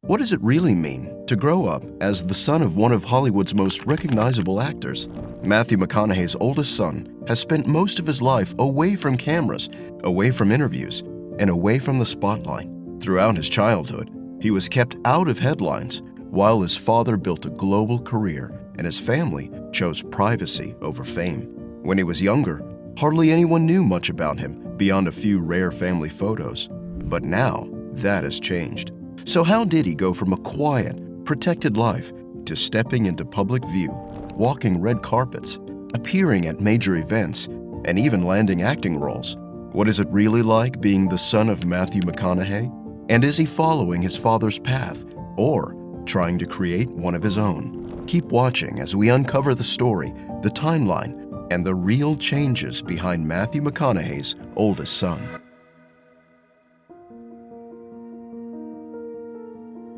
What does it really mean to grow up as the son of one of Hollywood's most recognizable actors? Matthew McConaughey's oldest son has spent most of his life away from cameras, away from interviews, and away from the spotlight. Throughout his childhood, he was kept out of headlines while his father built a global career and his family chose privacy over fame. When he was younger, hardly anyone knew much about him beyond a few rare family photos. But now, that has changed. So how did he go from a quiet, protected life to stepping into public view, walking red carpets, appearing at major events, and even landing acting roles? What is it really like being the son of Matthew McConaughey? And is he following his father's path or trying to create one of his own? Keep watching as we uncover the story, the timeline, and the real changes behind Matthew McConaughey's oldest son.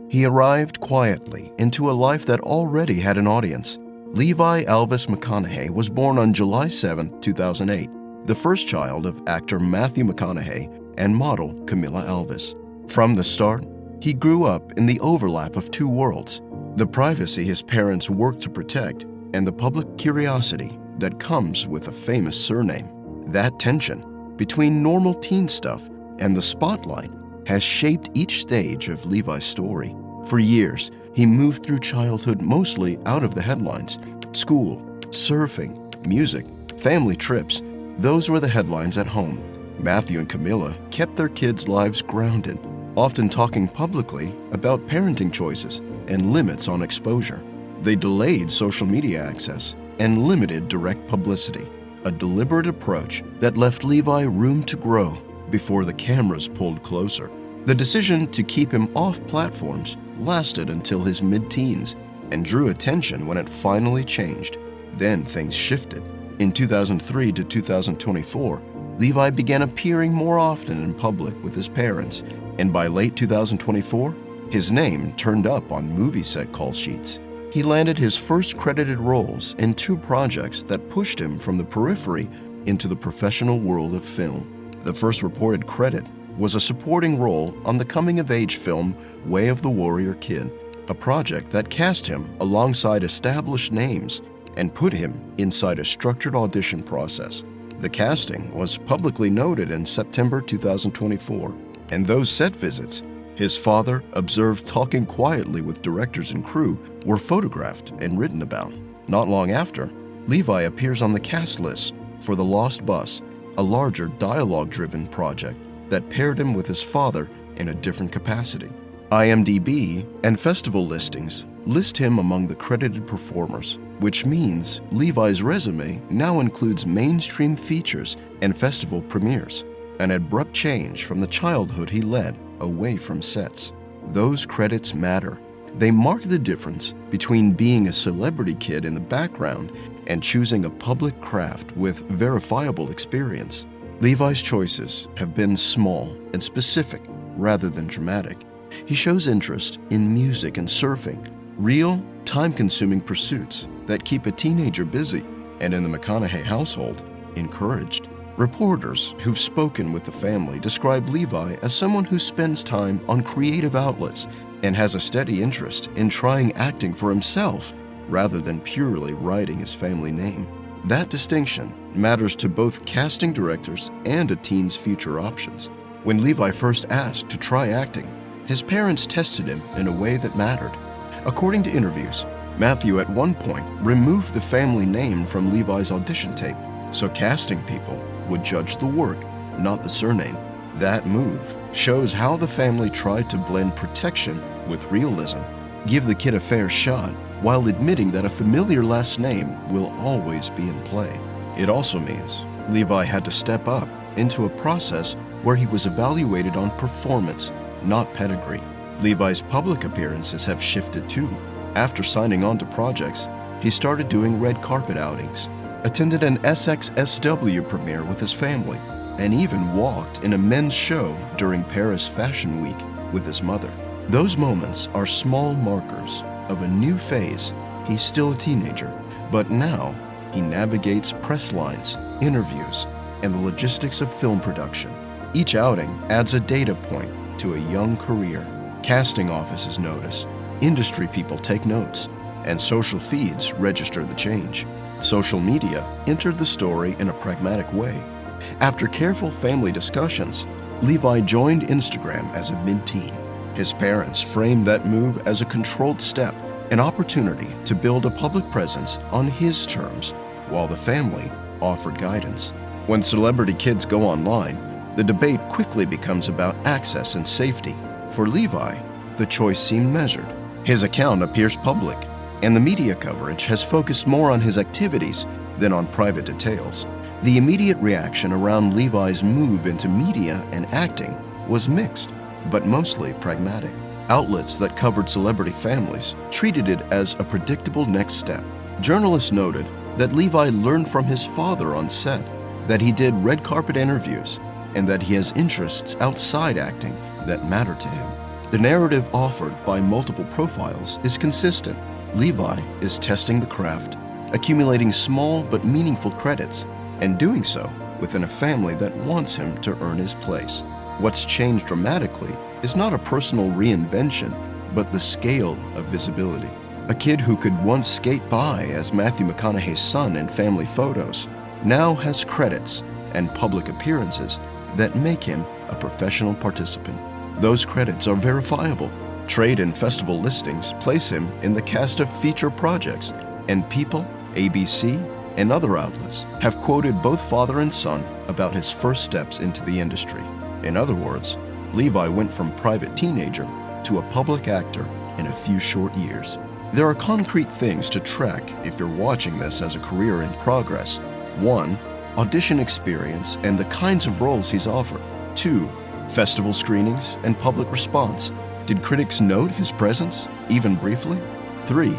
He arrived quietly into a life that already had an audience. Levi Alves McConaughey was born on July 7, 2008, the first child of actor Matthew McConaughey and model Camila Alves. From the start, he grew up in the overlap of two worlds: the privacy his parents worked to protect and the public curiosity that comes with a famous surname. That tension between normal teen stuff and the spotlight has shaped each stage of Levi's story. For years, he moved through childhood mostly out of the headlines. School, surfing, music, family trips, those were the headlines at home. Matthew and Camila kept their kids' lives grounded, often talking publicly about parenting choices and limits on exposure. They delayed social media access and limited direct publicity, a deliberate approach that left Levi room to grow before the cameras pulled closer. The decision to keep him off platforms lasted until his mid-teens and drew attention when it finally changed. Then things shifted. In 2003 to 2024, Levi began appearing more often in public with his parents, and by late 2024, his name turned up on movie set call sheets. He landed his first credited roles in two projects that pushed him from the periphery into the professional world of film. The first reported credit was a supporting role on the coming-of-age film Way of the Warrior Kid, a project that cast him alongside established names and put him inside a structured audition process. The casting was publicly noted in September 2024, and those set visits his father observed talking quietly with directors and crew were photographed and written about. Not long after, Levi appears on the cast list for The Lost Bus, a larger dialogue-driven project that paired him with his father in a different capacity. IMDb and festival listings list him among the credited performers, which means Levi's resume now includes mainstream features and festival premieres, an abrupt change from the childhood he led away from sets. Those credits matter. They mark the difference between being a celebrity kid in the background and choosing a public craft with verifiable experience. Levi's choices have been small and specific rather than dramatic. He shows interest in music and surfing, real, time-consuming pursuits that keep a teenager busy and, in the McConaughey household, encouraged. Reporters who've spoken with the family describe Levi as someone who spends time on creative outlets and has a steady interest in trying acting for himself rather than purely writing his family name. That distinction matters to both casting directors and a teen's future options. When Levi first asked to try acting, his parents tested him in a way that mattered. According to interviews, Matthew at one point removed the family name from Levi's audition tape, so casting people would judge the work, not the surname. That move shows how the family tried to blend protection with realism, give the kid a fair shot, while admitting that a familiar last name will always be in play. It also means Levi had to step up into a process where he was evaluated on performance, not pedigree. Levi's public appearances have shifted too. After signing on to projects, he started doing red carpet outings, attended an SXSW premiere with his family, and even walked in a men's show during Paris Fashion Week with his mother. Those moments are small markers of a new phase. He's still a teenager, but now he navigates press lines, interviews, and the logistics of film production. Each outing adds a data point to a young career, Casting offices notice, industry people take notes, and social feeds register the change. Social media entered the story in a pragmatic way. After careful family discussions, Levi joined Instagram as a mid-teen. His parents framed that move as a controlled step, an opportunity to build a public presence on his terms, while the family offered guidance. When celebrity kids go online, the debate quickly becomes about access and safety. For Levi, the choice seemed measured. His account appears public, and the media coverage has focused more on his activities than on private details. The immediate reaction around Levi's move into media and acting was mixed, but mostly pragmatic. Outlets that covered celebrity families treated it as a predictable next step. Journalists noted that Levi learned from his father on set, that he did red carpet interviews, and that he has interests outside acting that matter to him. The narrative offered by multiple profiles is consistent. Levi is testing the craft, accumulating small but meaningful credits, and doing so within a family that wants him to earn his place. What's changed dramatically is not a personal reinvention, but the scale of visibility. A kid who could once skate by as Matthew McConaughey's son in family photos now has credits and public appearances that make him a professional participant. Those credits are verifiable. Trade and festival listings place him in the cast of feature projects, and People, ABC, and other outlets have quoted both father and son about his first steps into the industry. In other words, Levi went from private teenager to a public actor in a few short years. There are concrete things to track if you're watching this as a career in progress. 1. Audition experience and the kinds of roles he's offered. 2. Festival screenings and public response. Did critics note his presence, even briefly? 3.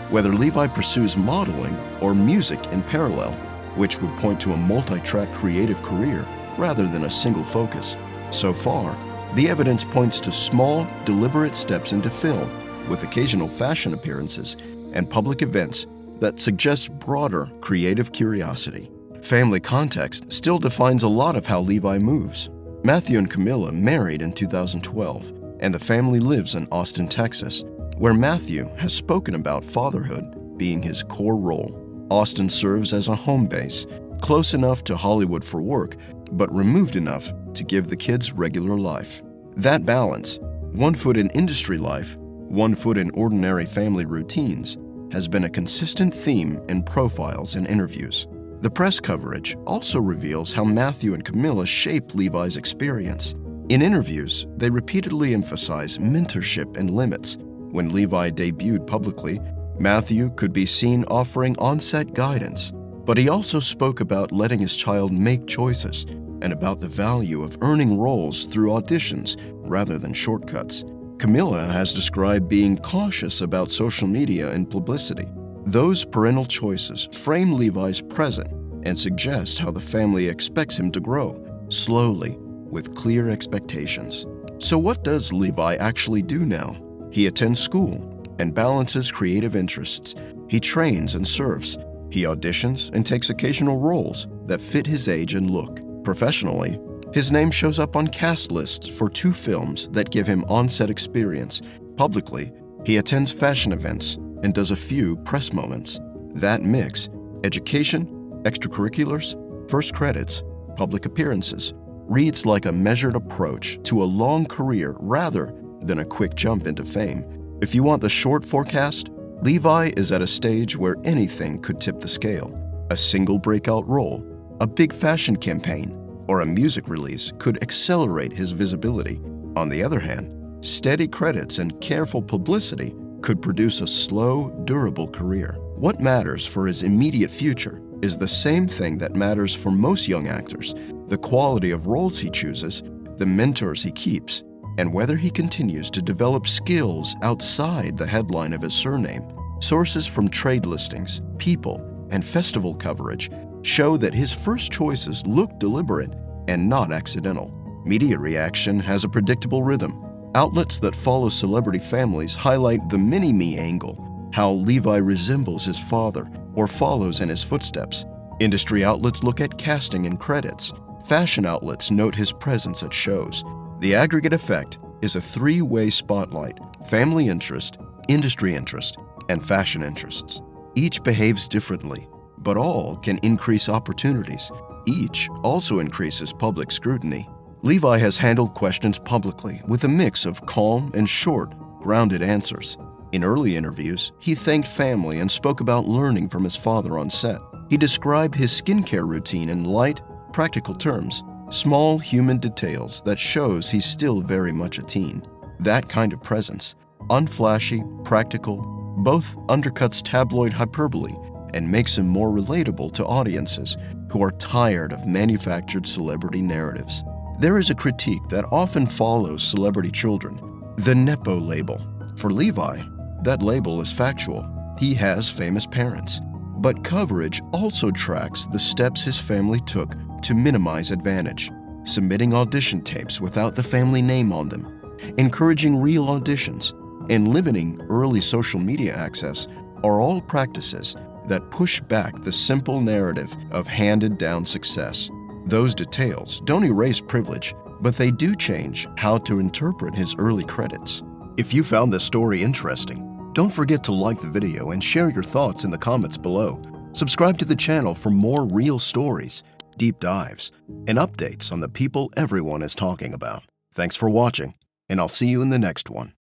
Whether Levi pursues modeling or music in parallel, which would point to a multi-track creative career rather than a single focus. So far, the evidence points to small, deliberate steps into film, with occasional fashion appearances and public events that suggest broader creative curiosity. Family context still defines a lot of how Levi moves. Matthew and Camila married in 2012, and the family lives in Austin, Texas, where Matthew has spoken about fatherhood being his core role. Austin serves as a home base, close enough to Hollywood for work, but removed enough to give the kids regular life. That balance, one foot in industry life, one foot in ordinary family routines, has been a consistent theme in profiles and interviews. The press coverage also reveals how Matthew and Camila shaped Levi's experience. In interviews, they repeatedly emphasize mentorship and limits. When Levi debuted publicly, Matthew could be seen offering on-set guidance, but he also spoke about letting his child make choices and about the value of earning roles through auditions rather than shortcuts. Camila has described being cautious about social media and publicity. Those parental choices frame Levi's present and suggest how the family expects him to grow, slowly, with clear expectations. So what does Levi actually do now? He attends school and balances creative interests. He trains and surfs. He auditions and takes occasional roles that fit his age and look. Professionally, his name shows up on cast lists for 2 films that give him on-set experience. Publicly, he attends fashion events and does a few press moments. That mix, education, extracurriculars, first credits, public appearances, reads like a measured approach to a long career rather than a quick jump into fame. If you want the short forecast, Levi is at a stage where anything could tip the scale. A single breakout role, a big fashion campaign, or a music release could accelerate his visibility. On the other hand, steady credits and careful publicity could produce a slow, durable career. What matters for his immediate future is the same thing that matters for most young actors: the quality of roles he chooses, the mentors he keeps, and whether he continues to develop skills outside the headline of his surname. Sources from trade listings, People, and festival coverage show that his first choices look deliberate and not accidental. Media reaction has a predictable rhythm. Outlets that follow celebrity families highlight the mini-me angle, how Levi resembles his father or follows in his footsteps. Industry outlets look at casting and credits. Fashion outlets note his presence at shows. The aggregate effect is a three-way spotlight: family interest, industry interest, and fashion interests. Each behaves differently, but all can increase opportunities. Each also increases public scrutiny. Levi has handled questions publicly with a mix of calm and short, grounded answers. In early interviews, he thanked family and spoke about learning from his father on set. He described his skincare routine in light, practical terms, small human details that shows he's still very much a teen. That kind of presence, unflashy, practical, both undercuts tabloid hyperbole and makes him more relatable to audiences who are tired of manufactured celebrity narratives. There is a critique that often follows celebrity children: the nepo label. For Levi, that label is factual. He has famous parents. But coverage also tracks the steps his family took to minimize advantage: submitting audition tapes without the family name on them, encouraging real auditions, and limiting early social media access are all practices that push back the simple narrative of handed-down success. Those details don't erase privilege, but they do change how to interpret his early credits. If you found this story interesting, don't forget to like the video and share your thoughts in the comments below. Subscribe to the channel for more real stories, deep dives, and updates on the people everyone is talking about. Thanks for watching, and I'll see you in the next one.